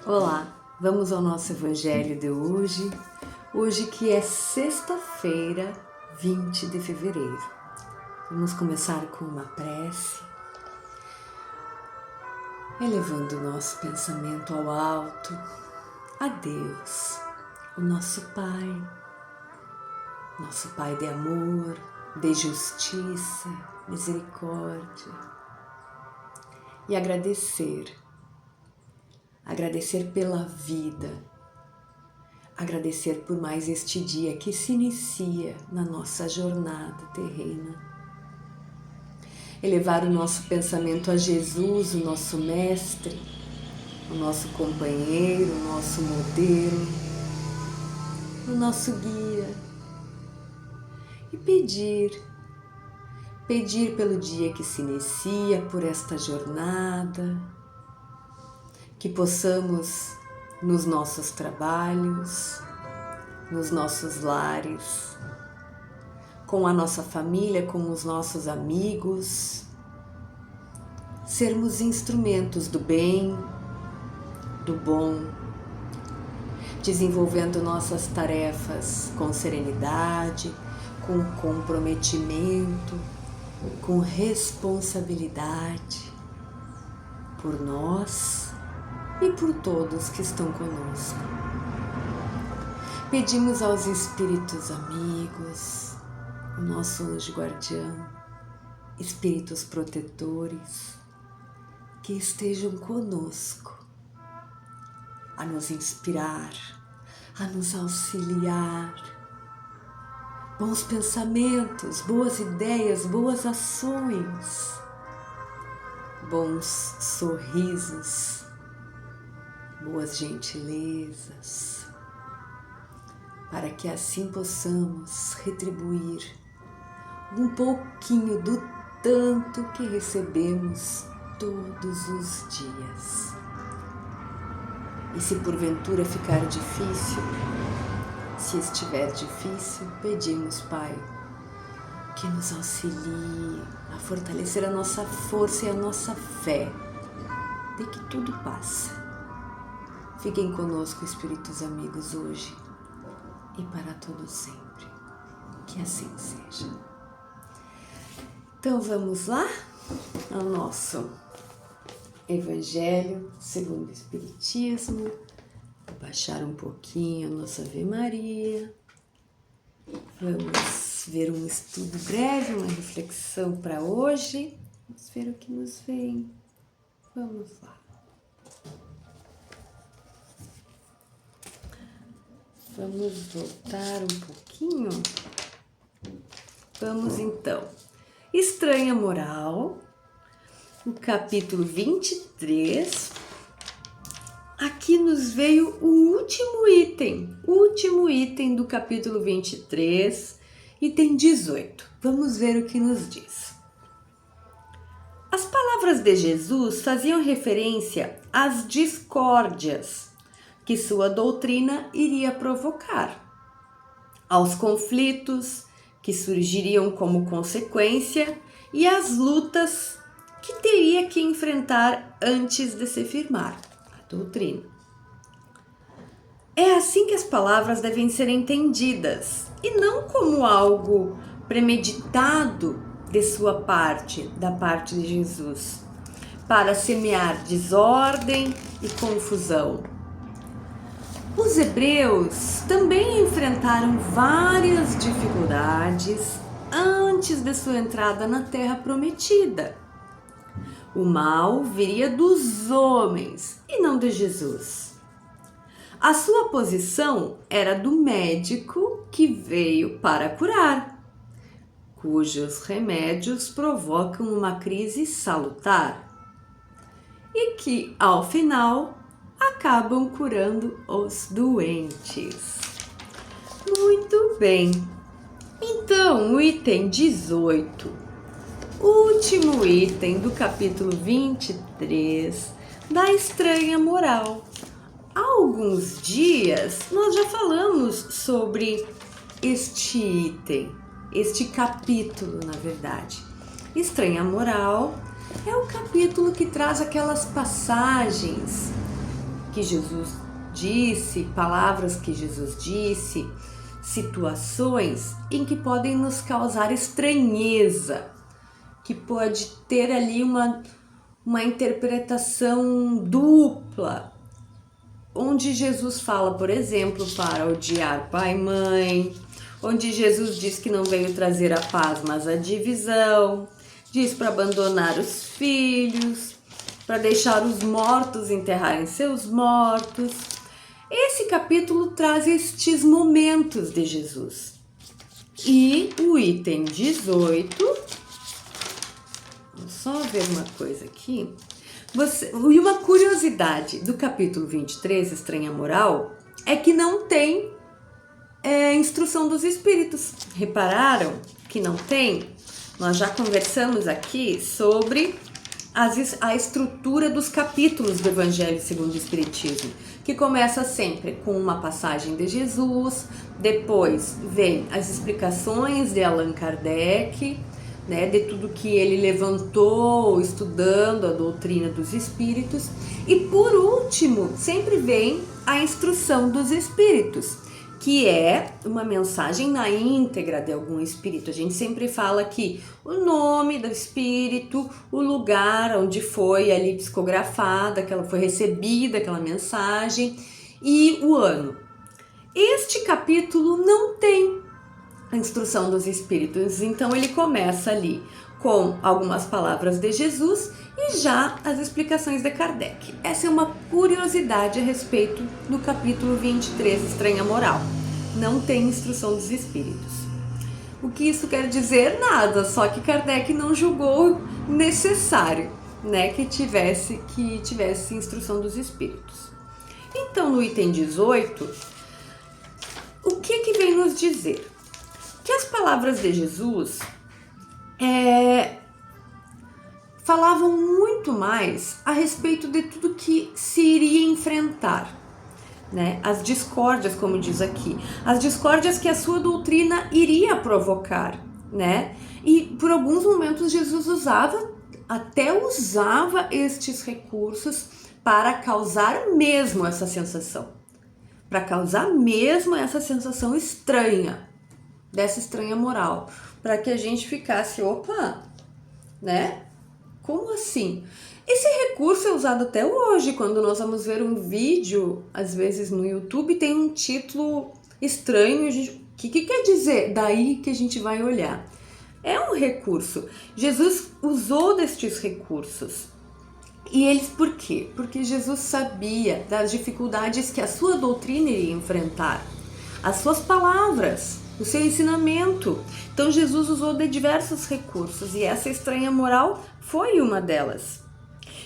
Olá, vamos ao nosso Evangelho de hoje, que é sexta-feira, 20 de fevereiro. Vamos começar com uma prece, elevando o nosso pensamento ao alto, a Deus, o nosso Pai de amor, de justiça, misericórdia, e agradecer pela vida, agradecer por mais este dia que se inicia na nossa jornada terrena. Elevar o nosso pensamento a Jesus, o nosso mestre, o nosso companheiro, o nosso modelo, o nosso guia. E pedir pelo dia que se inicia, por esta jornada, que possamos, nos nossos trabalhos, nos nossos lares, com a nossa família, com os nossos amigos, sermos instrumentos do bem, do bom, desenvolvendo nossas tarefas com serenidade, com comprometimento, com responsabilidade por nós e por todos que estão conosco. Pedimos aos espíritos amigos, o nosso anjo guardião, espíritos protetores, que estejam conosco, a nos inspirar, a nos auxiliar. Bons pensamentos, boas ideias, boas ações, bons sorrisos, boas gentilezas, para que assim possamos retribuir um pouquinho do tanto que recebemos todos os dias. E se porventura ficar difícil, se estiver difícil, pedimos, Pai, que nos auxilie a fortalecer a nossa força e a nossa fé de que tudo passa. Fiquem conosco, espíritos amigos, hoje e para todo sempre. Que assim seja. Então vamos lá ao nosso Evangelho segundo o Espiritismo. Vou baixar um pouquinho a nossa Ave Maria. Vamos ver um estudo breve, uma reflexão para hoje. Vamos ver o que nos vem. Vamos lá. Vamos voltar um pouquinho. Vamos então. Estranha moral, o capítulo 23. Aqui nos veio o último item do capítulo 23, item 18. Vamos ver o que nos diz. As palavras de Jesus faziam referência às discórdias que sua doutrina iria provocar, aos conflitos que surgiriam como consequência e às lutas que teria que enfrentar antes de se firmar a doutrina. É assim que as palavras devem ser entendidas, e não como algo premeditado de sua parte, da parte de Jesus, para semear desordem e confusão. Os hebreus também enfrentaram várias dificuldades antes de sua entrada na Terra Prometida. O mal viria dos homens e não de Jesus. A sua posição era do médico que veio para curar, cujos remédios provocam uma crise salutar e que, ao final, acabam curando os doentes. Muito bem. Então, o item 18, último item do capítulo 23 da estranha moral. Há alguns dias nós já falamos sobre este item, este capítulo, na verdade. Estranha moral é o capítulo que traz aquelas passagens que Jesus disse, palavras que Jesus disse, situações em que podem nos causar estranheza, que pode ter ali uma interpretação dupla, onde Jesus fala, por exemplo, para odiar pai e mãe, onde Jesus diz que não veio trazer a paz, mas a divisão, diz para abandonar os filhos, para deixar os mortos enterrarem seus mortos. Esse capítulo traz estes momentos de Jesus. E o item 18, vou só ver uma coisa aqui. E uma curiosidade do capítulo 23, Estranha Moral, é que não tem instrução dos espíritos. Repararam que não tem? Nós já conversamos aqui sobre a estrutura dos capítulos do Evangelho segundo o Espiritismo, que começa sempre com uma passagem de Jesus, depois vem as explicações de Allan Kardec, né, de tudo que ele levantou estudando a doutrina dos espíritos, e por último sempre vem a instrução dos espíritos, que é uma mensagem na íntegra de algum espírito. A gente sempre fala aqui o nome do espírito, o lugar onde foi ali psicografada, que ela foi recebida, aquela mensagem, e o ano. Este capítulo não tem a instrução dos espíritos, então ele começa ali com algumas palavras de Jesus e já as explicações de Kardec. Essa é uma curiosidade a respeito do capítulo 23, Estranha Moral. Não tem instrução dos espíritos. O que isso quer dizer? Nada, só que Kardec não julgou necessário, né, que tivesse instrução dos espíritos. Então, no item 18, o que vem nos dizer? Que as palavras de Jesus falavam muito mais a respeito de tudo que se iria enfrentar, né? As discórdias, como diz aqui, as discórdias que a sua doutrina iria provocar, né? E por alguns momentos Jesus até usava estes recursos para causar mesmo essa sensação, estranha, dessa estranha moral, para que a gente ficasse, opa, né? Como assim? Esse recurso é usado até hoje, quando nós vamos ver um vídeo, às vezes no YouTube, tem um título estranho, o que quer dizer? Daí que a gente vai olhar. É um recurso. Jesus usou destes recursos. E eles por quê? Porque Jesus sabia das dificuldades que a sua doutrina iria enfrentar, as suas palavras, o seu ensinamento. Então Jesus usou de diversos recursos e essa estranha moral foi uma delas.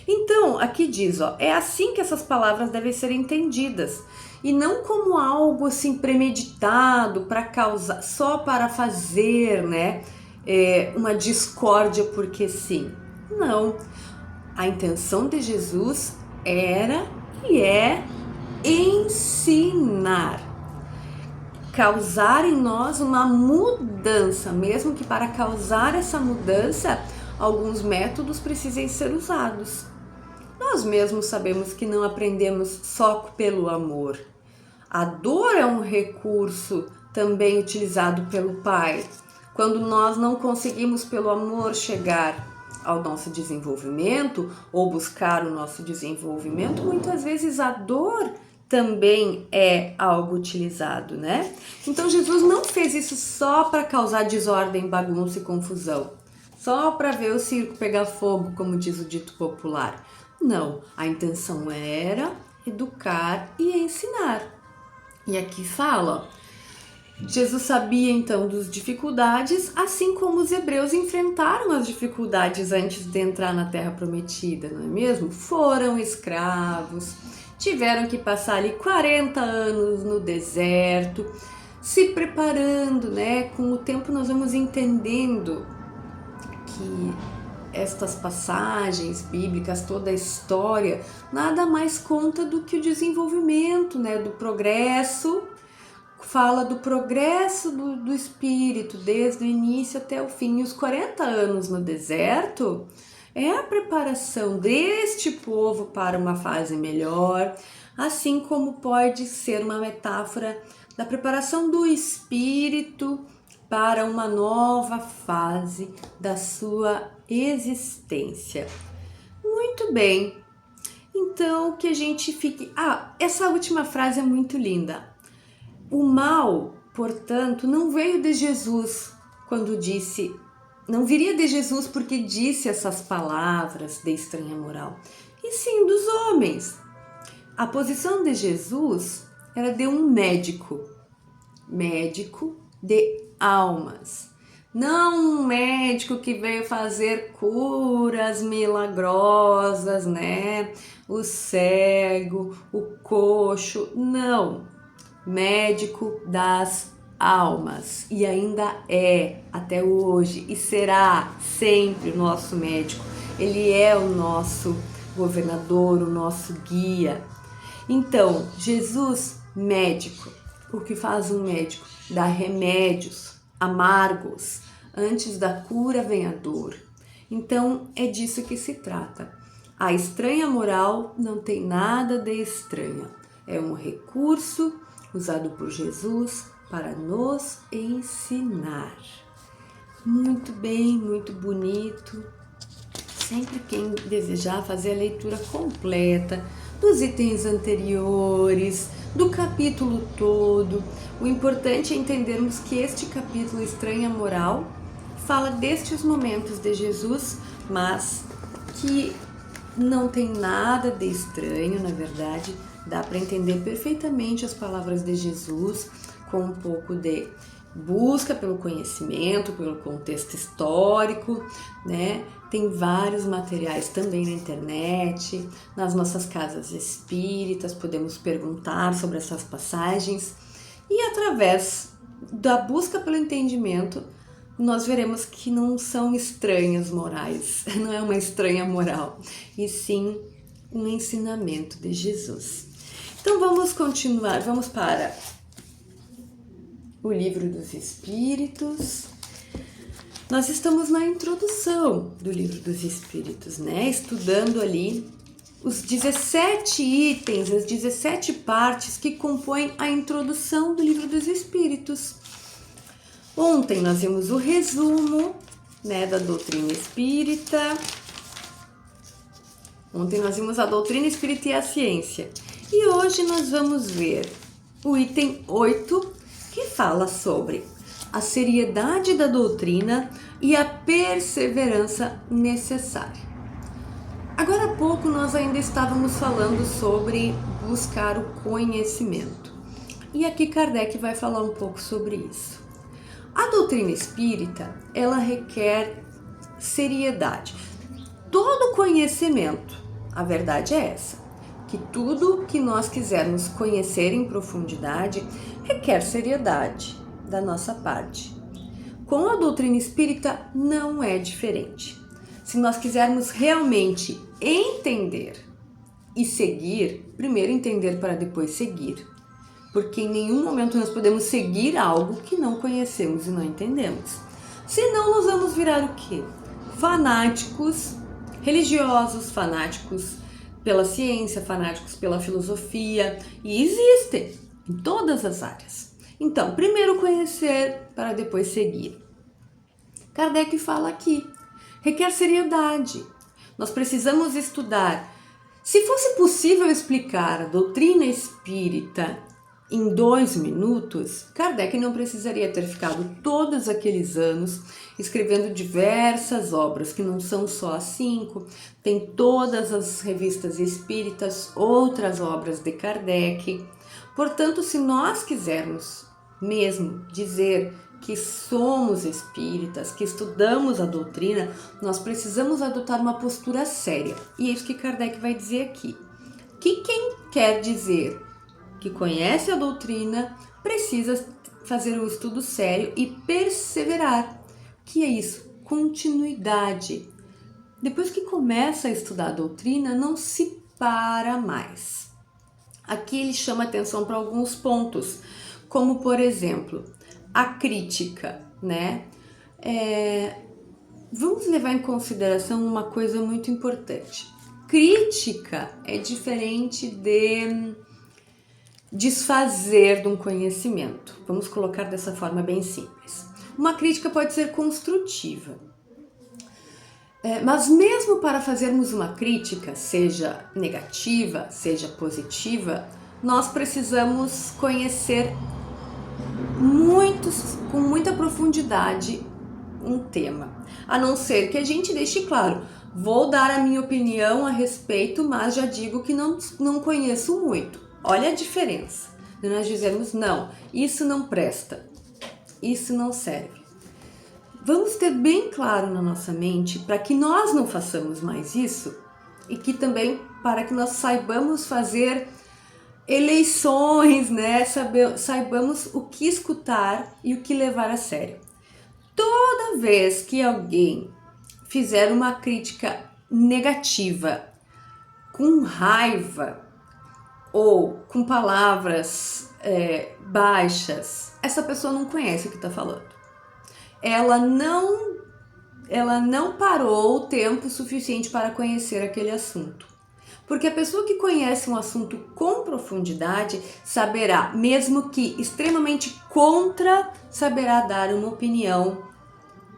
Então, aqui diz, é assim que essas palavras devem ser entendidas, e não como algo assim premeditado para causar, só para fazer, né, uma discórdia porque sim. Não, a intenção de Jesus era e é ensinar, causar em nós uma mudança, mesmo que para causar essa mudança, alguns métodos precisem ser usados. Nós mesmos sabemos que não aprendemos só pelo amor. A dor é um recurso também utilizado pelo Pai. Quando nós não conseguimos pelo amor chegar ao nosso desenvolvimento ou buscar o nosso desenvolvimento, muitas vezes a dor também é algo utilizado, né? Então Jesus não fez isso só para causar desordem, bagunça e confusão, só para ver o circo pegar fogo, como diz o dito popular. Não, a intenção era educar e ensinar. E aqui fala, Jesus sabia então das dificuldades, assim como os hebreus enfrentaram as dificuldades antes de entrar na Terra Prometida, não é mesmo? Foram escravos, tiveram que passar ali 40 anos no deserto, se preparando, né? Com o tempo nós vamos entendendo que estas passagens bíblicas, toda a história, nada mais conta do que o desenvolvimento, né? Do progresso, fala do progresso do espírito, desde o início até o fim. E os 40 anos no deserto é a preparação deste povo para uma fase melhor, assim como pode ser uma metáfora da preparação do espírito para uma nova fase da sua existência. Muito bem, então que a gente fique... essa última frase é muito linda. O mal, portanto, não veio de Jesus quando disse... Não viria de Jesus porque disse essas palavras de estranha moral, e sim dos homens. A posição de Jesus era de um médico de almas. Não um médico que veio fazer curas milagrosas, né? O cego, o coxo, não. Médico das almas. E ainda é, até hoje, e será sempre o nosso médico. Ele é o nosso governador, o nosso guia. Então, Jesus, médico. O que faz um médico? Dá remédios amargos. Antes da cura vem a dor. Então, é disso que se trata. A estranha moral não tem nada de estranha. É um recurso usado por Jesus para nos ensinar. Muito bem, muito bonito. Sempre quem desejar fazer a leitura completa dos itens anteriores, do capítulo todo, o importante é entendermos que este capítulo Estranha Moral fala destes momentos de Jesus, mas que não tem nada de estranho, na verdade, dá para entender perfeitamente as palavras de Jesus com um pouco de busca pelo conhecimento, pelo contexto histórico, né? Tem vários materiais também na internet, nas nossas casas espíritas, podemos perguntar sobre essas passagens e através da busca pelo entendimento, nós veremos que não são estranhas morais, não é uma estranha moral, e sim um ensinamento de Jesus. Então vamos continuar, vamos para o Livro dos Espíritos. Nós estamos na introdução do Livro dos Espíritos, né? Estudando ali os 17 itens, as 17 partes que compõem a introdução do Livro dos Espíritos. Ontem nós vimos o resumo, né, da doutrina espírita. Ontem nós vimos a doutrina espírita e a ciência. E hoje nós vamos ver o item 8, que fala sobre a seriedade da doutrina e a perseverança necessária. Agora há pouco nós ainda estávamos falando sobre buscar o conhecimento. E aqui Kardec vai falar um pouco sobre isso. A doutrina espírita, ela requer seriedade. Todo conhecimento, a verdade é essa, que tudo que nós quisermos conhecer em profundidade requer seriedade da nossa parte. Com a doutrina espírita não é diferente. Se nós quisermos realmente entender e seguir, primeiro entender para depois seguir, porque em nenhum momento nós podemos seguir algo que não conhecemos e não entendemos. Senão nós vamos virar o quê? Fanáticos religiosos, fanáticos pela ciência, fanáticos pela filosofia, e existem em todas as áreas. Então, primeiro conhecer para depois seguir. Kardec fala aqui, requer seriedade. Nós precisamos estudar. Se fosse possível explicar a doutrina espírita em 2 minutos, Kardec não precisaria ter ficado todos aqueles anos escrevendo diversas obras, que não são só as 5, tem todas as revistas espíritas, outras obras de Kardec. Portanto, se nós quisermos mesmo dizer que somos espíritas, que estudamos a doutrina, nós precisamos adotar uma postura séria. E é isso que Kardec vai dizer aqui. Que quem quer dizer que conhece a doutrina precisa fazer um estudo sério e perseverar. O que é isso? Continuidade. Depois que começa a estudar a doutrina, não se para mais. Aqui ele chama atenção para alguns pontos, como por exemplo, a crítica, né? Vamos levar em consideração uma coisa muito importante. Crítica é diferente de desfazer de um conhecimento. Vamos colocar dessa forma bem simples. Uma crítica pode ser construtiva. Mas mesmo para fazermos uma crítica, seja negativa, seja positiva, nós precisamos conhecer com muita profundidade um tema. A não ser que a gente deixe claro, vou dar a minha opinião a respeito, mas já digo que não conheço muito. Olha a diferença. Nós dizemos, não, isso não presta, isso não serve. Vamos ter bem claro na nossa mente para que nós não façamos mais isso e que também para que nós saibamos fazer eleições, né? Saibamos o que escutar e o que levar a sério. Toda vez que alguém fizer uma crítica negativa, com raiva ou com palavras baixas, essa pessoa não conhece o que está falando. Ela não parou o tempo suficiente para conhecer aquele assunto. Porque a pessoa que conhece um assunto com profundidade saberá, mesmo que extremamente contra, saberá dar uma opinião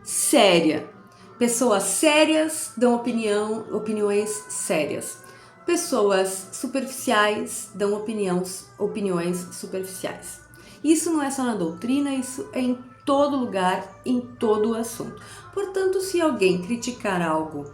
séria. Pessoas sérias dão opiniões sérias. Pessoas superficiais dão opiniões superficiais. Isso não é só na doutrina, isso é em todo lugar, em todo assunto. Portanto, se alguém criticar algo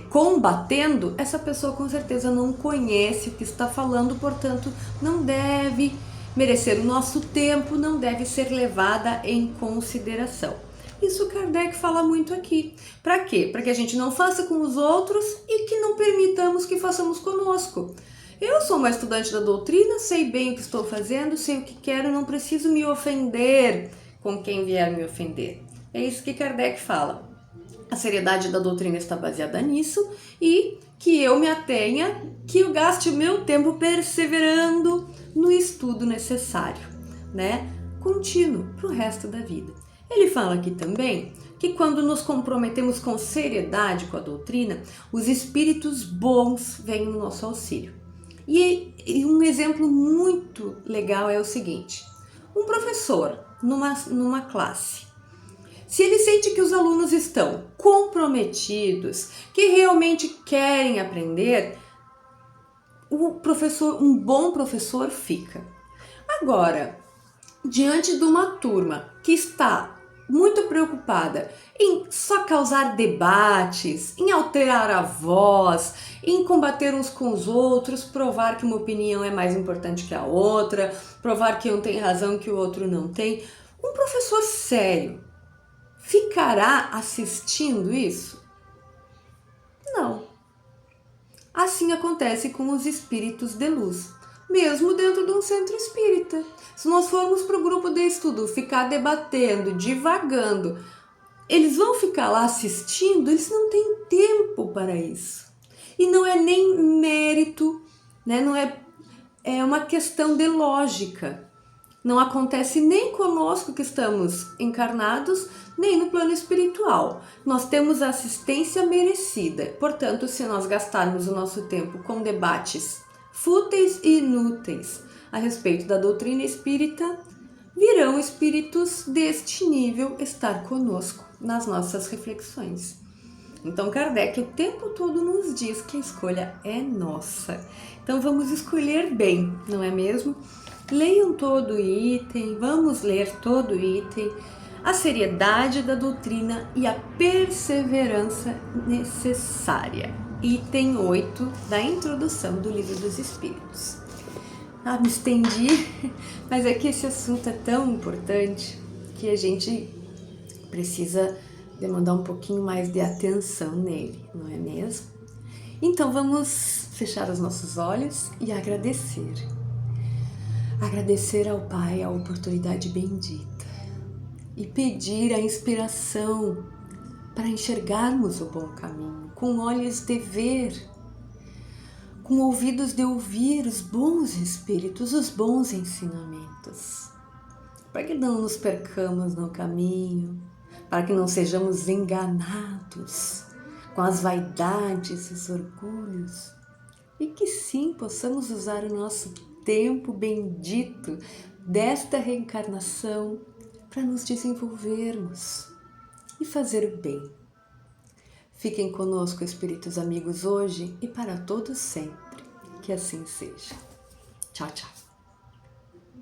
combatendo, essa pessoa com certeza não conhece o que está falando, portanto, não deve merecer o nosso tempo, não deve ser levada em consideração. Isso Kardec fala muito aqui. Para quê? Para que a gente não faça com os outros e que não permitamos que façamos conosco. Eu sou uma estudante da doutrina, sei bem o que estou fazendo, sei o que quero, não preciso me ofender com quem vier me ofender. É isso que Kardec fala. A seriedade da doutrina está baseada nisso e que eu me atenha, que eu gaste o meu tempo perseverando no estudo necessário, né? Contínuo para o resto da vida. Ele fala aqui também que quando nos comprometemos com seriedade com a doutrina, os espíritos bons vêm no nosso auxílio. E um exemplo muito legal é o seguinte: um professor numa classe, se ele sente que os alunos estão comprometidos, que realmente querem aprender, um bom professor fica. Agora, diante de uma turma que está muito preocupada em só causar debates, em alterar a voz, em combater uns com os outros, provar que uma opinião é mais importante que a outra, provar que um tem razão que o outro não tem, um professor sério ficará assistindo isso? Não. Assim acontece com os espíritos de luz, mesmo dentro de um centro espírita. Se nós formos para o grupo de estudo ficar debatendo, divagando, eles vão ficar lá assistindo? Eles não têm tempo para isso. E não é nem mérito, né? Não é uma questão de lógica. Não acontece nem conosco que estamos encarnados, nem no plano espiritual. Nós temos a assistência merecida. Portanto, se nós gastarmos o nosso tempo com debates fúteis e inúteis a respeito da doutrina espírita, virão espíritos deste nível estar conosco nas nossas reflexões. Então Kardec o tempo todo nos diz que a escolha é nossa. Então vamos escolher bem, não é mesmo? Leiam todo o item, vamos ler todo o item, a seriedade da doutrina e a perseverança necessária. Item 8 da introdução do Livro dos Espíritos. Me estendi, mas é que esse assunto é tão importante que a gente precisa demandar um pouquinho mais de atenção nele, não é mesmo? Então vamos fechar os nossos olhos e agradecer. Agradecer ao Pai a oportunidade bendita e pedir a inspiração para enxergarmos o bom caminho, com olhos de ver, com ouvidos de ouvir os bons espíritos, os bons ensinamentos, para que não nos percamos no caminho, para que não sejamos enganados com as vaidades e os orgulhos, e que sim possamos usar o nosso tempo bendito desta reencarnação para nos desenvolvermos e fazer o bem. Fiquem conosco, espíritos amigos, hoje e para todos sempre. Que assim seja. Tchau, tchau.